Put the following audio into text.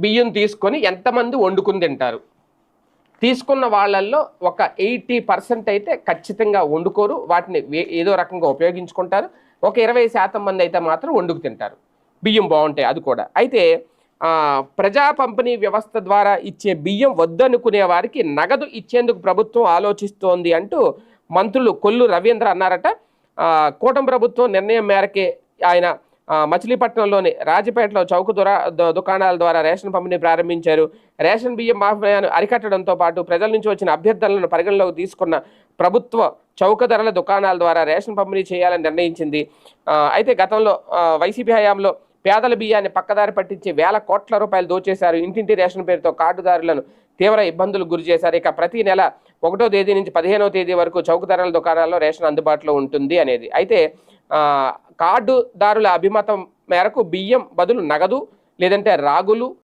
బియ్యం తీసుకొని ఎంతమంది వండుకుని తింటారు? తీసుకున్న వాళ్ళల్లో ఒక 80% అయితే ఖచ్చితంగా వండుకోరు. వాటిని ఏదో రకంగా ఉపయోగించుకుంటారు. ఒక 20% మంది అయితే మాత్రం వండుకు తింటారు. బియ్యం బావుంటాయి అది కూడా. అయితే ప్రజా పంపిణీ వ్యవస్థ ద్వారా ఇచ్చే బియ్యం వద్దనుకునే వారికి నగదు ఇచ్చేందుకు ప్రభుత్వం ఆలోచిస్తోంది అంటూ మంత్రులు కొల్లు రవీంద్ర అన్నారట. కూటమి ప్రభుత్వం నిర్ణయం మేరకే ఆయన మచిలీపట్నంలోని రాజపేటలో చౌక దుకాణాల ద్వారా రేషన్ పంపిణీ ప్రారంభించారు. రేషన్ బియ్యం మాఫియాను అరికట్టడంతో పాటు ప్రజల నుంచి వచ్చిన అభ్యర్థనలను పరిగణలోకి తీసుకున్న ప్రభుత్వ చౌక ధరల దుకాణాల ద్వారా రేషన్ పంపిణీ చేయాలని నిర్ణయించింది. అయితే గతంలో వైసీపీ హయాంలో పేదల బియ్యాన్ని పక్కదారి పట్టించి వేల కోట్ల రూపాయలు దోచేశారు. ఇంటింటి రేషన్ పేరుతో కార్డుదారులను తీవ్ర ఇబ్బందులకు గురి చేశారు. ఇక ప్రతి నెల 1వ తేదీ నుంచి 15వ తేదీ వరకు చౌక ధరల దుకాణాల్లో రేషన్ అందుబాటులో ఉంటుంది అనేది. అయితే కార్డుదారుల అభిమతం మేరకు బియ్యం బదులు నగదు లేదంటే రాగులు